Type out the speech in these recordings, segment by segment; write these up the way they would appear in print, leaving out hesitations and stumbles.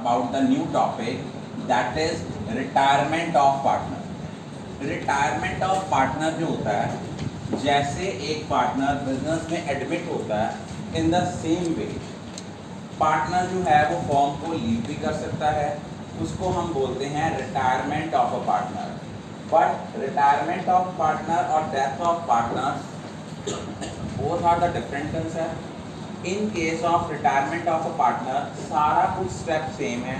about the new topic, that is retirement of partner. Retirement of partner जो होता है, जैसे एक पार्टनर बिजनेस में एडमिट होता है, in the same way partner जो है वो फर्म को लीव भी कर सकता है, उसको हम बोलते हैं retirement of a partner. But retirement of partner और death of partner both are the different concept. In case of retirement of a partner सारा कुछ स्टेप सेम है.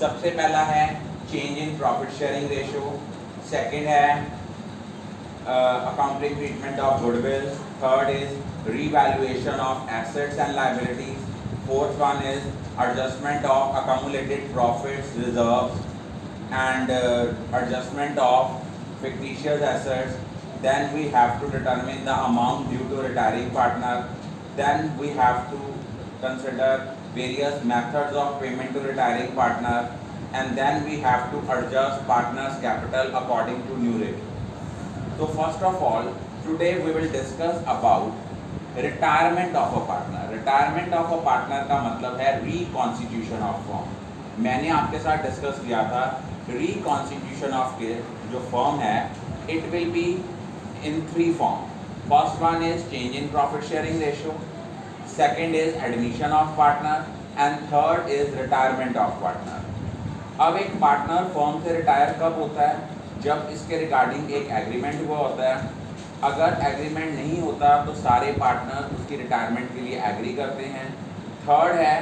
सबसे पहला है change in profit sharing ratio, second है accounting treatment of goodwill, third is revaluation of assets and liabilities, fourth one is adjustment of accumulated profits reserves and adjustment of fictitious assets. Then we have to determine the amount due to retiring partner. Then we have to consider various methods of payment to retiring partner, and then we have to adjust partner's capital according to new rate. So first of all, today we will discuss about retirement of a partner. Retirement of a partner का मतलब है reconstitution of firm. मैंने आपके साथ discuss किया था reconstitution of के जो फर्म है, it will be in three form. First one is change in profit sharing ratio, second is admission of partner, and third is retirement of partner. अब एक पार्टनर फर्म से retire कब होता है? जब इसके रिगार्डिंग एक एग्रीमेंट हुआ होता है. अगर एग्रीमेंट नहीं होता तो सारे पार्टनर उसकी रिटायरमेंट के लिए एग्री करते हैं. थर्ड है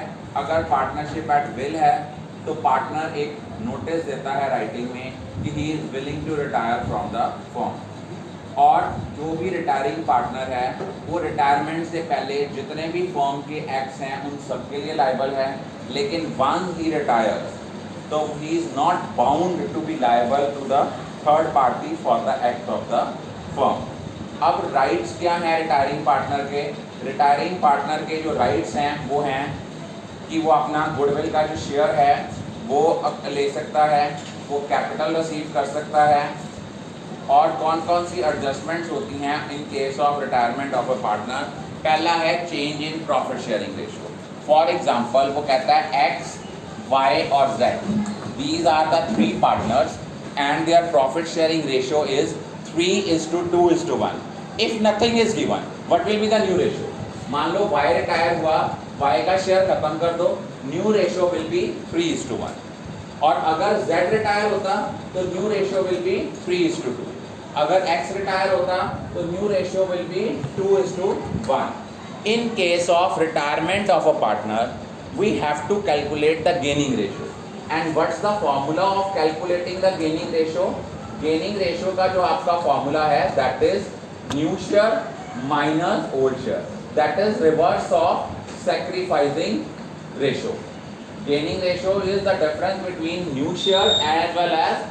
अगर पार्टनरशिप एट विल है तो पार्टनर एक नोटिस देता है राइटिंग में कि he is willing to retire from the firm. और जो भी रिटायरिंग पार्टनर है वो रिटायरमेंट से पहले जितने भी फर्म के एक्ट्स हैं उन सब के लिए लायबल है. लेकिन वंस ही रिटायर्स तो he is not bound to be liable to the third party for the act of the firm. अब राइट्स क्या हैं रिटायरिंग पार्टनर के? रिटायरिंग पार्टनर के जो राइट्स हैं वो हैं कि वो अपना गुडविल का जो शेयर है वो ले सकता है, वो कैपिटल रिसीव कर सकता है. और कौन कौन सी एडजस्टमेंट्स होती हैं in case of retirement of a partner? पहला है change in profit sharing ratio. For example वो कहता है एक्स, वाई और z, these are the three partners and their profit sharing ratio is 3:2:1. If nothing is given, what will be the new ratio? मान लो y retire हुआ, y का share खत्म कर दो, न्यू रेशियो विल बी 3:1. और अगर z रिटायर होता तो न्यू रेशियो विल बी 3:2. अगर x रिटायर होता तो new ratio will be 2:1. In case of retirement of a partner we have to calculate the gaining ratio. And what's the formula of calculating the gaining ratio? Gaining ratio का जो आपका formula है that is new share minus old share. That is reverse of sacrificing ratio. Gaining ratio is the difference between new share as well as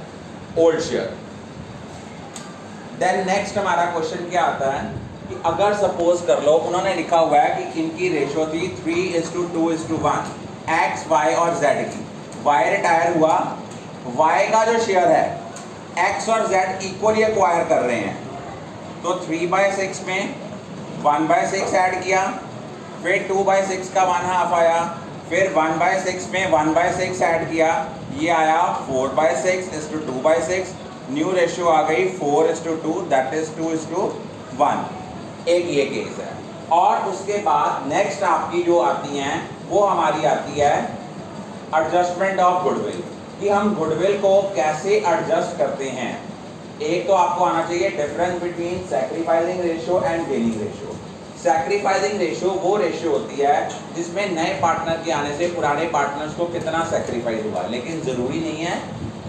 old share. Then next हमारा question क्या आता है कि अगर सपोज कर लो उन्होंने लिखा हुआ है कि इनकी रेशियो थी 3:2:1 एक्स, वाई और जेड की. वाई रिटायर हुआ, वाई का जो शेयर है एक्स और जेड इक्वली एक्वायर कर रहे हैं तो 3/6 में 1/6 ऐड किया, फिर 2/6 का 1/2 आया, फिर 1/6 में 1/6 ऐड किया, ये आया 4/6:2/6. न्यू रेशियो आ गई 4:2, दैट इज 2:1. एक ये केस है. और उसके बाद नेक्स्ट आपकी जो आती हैं वो हमारी आती है एडजस्टमेंट ऑफ गुडविल, कि हम गुडविल को कैसे एडजस्ट करते हैं. एक तो आपको आना चाहिए difference between sacrificing ratio and gaining ratio. Sacrificing ratio वो रेशियो होती है जिसमें नए पार्टनर के आने से पुराने पार्टनर्स को कितना सैक्रिफाइस हुआ. लेकिन ज़रूरी नहीं है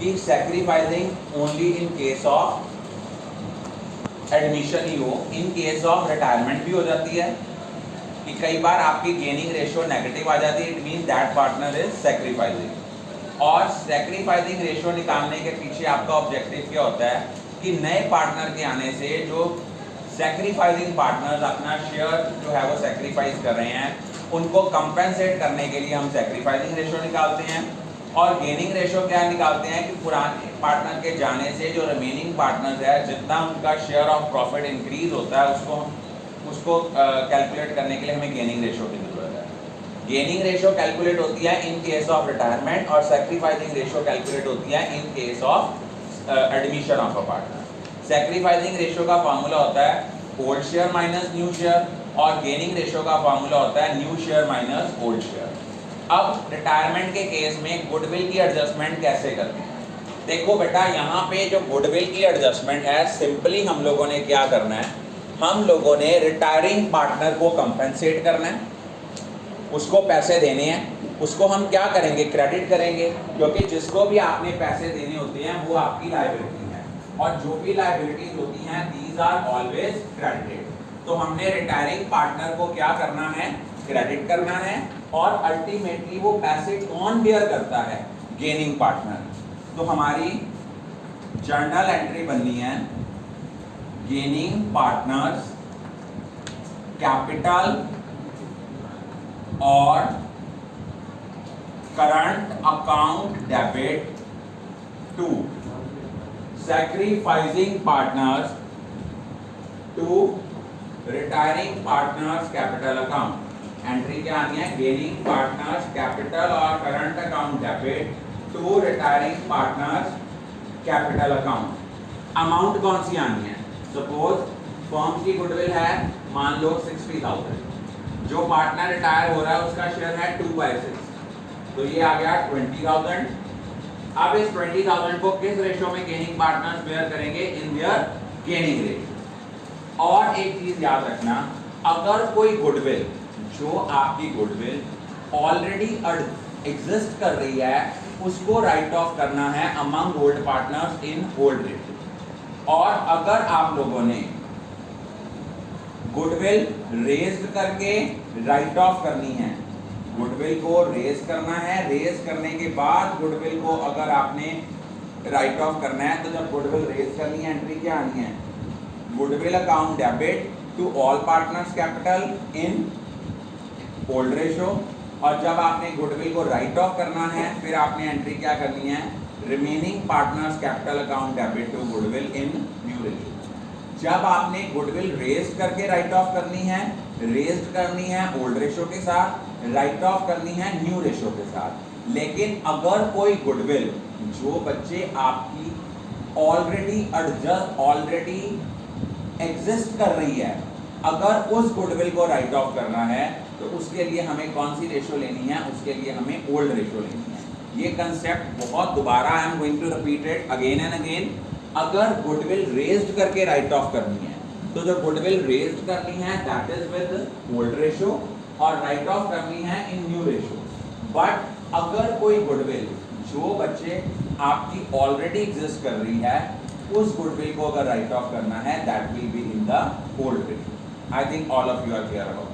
कि sacrificing only in case of admission ही हो. इन केस ऑफ रिटायरमेंट भी हो जाती है कि कई बार आपकी गेनिंग रेशियो नेगेटिव आ जाती है. It mean that partner is sacrificing. और सैक्रिफाइसिंग रेशियो निकालने के पीछे आपका ऑब्जेक्टिव क्या होता है कि नए पार्टनर के आने से जो सैक्रिफाइसिंग पार्टनर्स अपना शेयर जो है वो सैक्रिफाइस कर रहे हैं उनको कंपेंसेट करने के लिए हम सैक्रिफाइसिंग रेशियो निकालते हैं. और गेनिंग रेशियो क्या निकालते हैं कि पुराने पार्टनर के जाने से जो रिमेनिंग पार्टनर्स है जितना उनका शेयर ऑफ प्रॉफिट इंक्रीज होता है उसको कैलकुलेट करने के लिए हमें गेनिंग रेशियो की ज़रूरत है. गेनिंग रेशियो कैलकुलेट होती है इन केस ऑफ रिटायरमेंट और सैक्रिफाइसिंग रेशियो कैलकुलेट होती है इन case of admission of a partner. Sacrificing ratio का फार्मूला होता है old share minus new share और गेनिंग रेशियो का फार्मूला होता है new share minus old share. अब रिटायरमेंट के केस में गुडविल की एडजस्टमेंट कैसे करते हैं? देखो बेटा, यहाँ पे जो गुडविल की एडजस्टमेंट है, सिंपली हम लोगों ने क्या करना है, हम लोगों ने रिटायरिंग पार्टनर को कंपेंसेट करना है, उसको पैसे देने हैं। उसको हम क्या करेंगे, क्रेडिट करेंगे, क्योंकि जिसको भी आपने पैसे देने होते हैं वो आपकी लायबिलिटी है और जो भी लायबिलिटीज होती हैं दीज आर ऑलवेज क्रेडिटेड। तो हमने रिटायरिंग पार्टनर को क्या करना है, क्रेडिट करना है और अल्टीमेटली वो पैसे कौन बेयर करता है, गेनिंग पार्टनर। तो हमारी जर्नल एंट्री बननी है गेनिंग पार्टनर्स कैपिटल और current account debit to sacrificing partners to retiring partners capital account. Entry क्या आनी है, गेनिंग पार्टनर्स कैपिटल और current account debit to retiring partners capital account. Amount कौन सी आनी है, सपोज फर्म की गुडविल है मान लो 60,000, जो पार्टनर रिटायर हो रहा है उसका शेयर है 2/6, तो ये आ गया 20,000। अब इस 20,000 को किस रेशियो में गेनिंग पार्टनर्स बेयर करेंगे, इन देयर गेनिंग रेशियो। और एक चीज याद रखना, अगर कोई गुडविल, जो आपकी गुडविल ऑलरेडी एग्जिस्ट कर रही है, उसको राइट ऑफ करना है among old partners in old ratio. और अगर आप लोगों ने गुडविल रेज्ड करके राइट ऑफ करनी है, गुडविल को रेज करना है, रेज करने के बाद गुडविल को अगर आपने राइट ऑफ करना है, तो जब गुडविल रेज करनी है एंट्री क्या आनी है, goodwill account debit to all partners capital in old ratio. और जब आपने गुडविल को राइट ऑफ करना है फिर आपने एंट्री क्या करनी है, remaining partners capital account debit to goodwill in new ratio. जब आपने गुडविल रेज करके राइट ऑफ करनी है, रेज्ड करनी है ओल्ड रेशियो के साथ, राइट ऑफ करनी है न्यू रेशियो के साथ। लेकिन अगर कोई गुडविल जो बच्चे आपकी ऑलरेडी एग्जिस्ट कर रही है, अगर उस गुडविल को राइट ऑफ करना है तो उसके लिए हमें कौन सी रेशियो लेनी है, उसके लिए हमें ओल्ड रेशियो लेनी है। ये कंसेप्ट बहुत दोबारा I am going to repeat it again and again. अगर गुडविल रेज्ड करके राइट ऑफ करनी है, तो जो गुडविल रेज्ड करनी है that is with old ratio और राइट ऑफ करनी है इन न्यू रेशियो। बट अगर कोई गुडविल जो बच्चे आपकी ऑलरेडी एग्जिस्ट कर रही है, उस गुडविल को अगर राइट ऑफ करना है that will be in the old ratio. I think all of you are clear about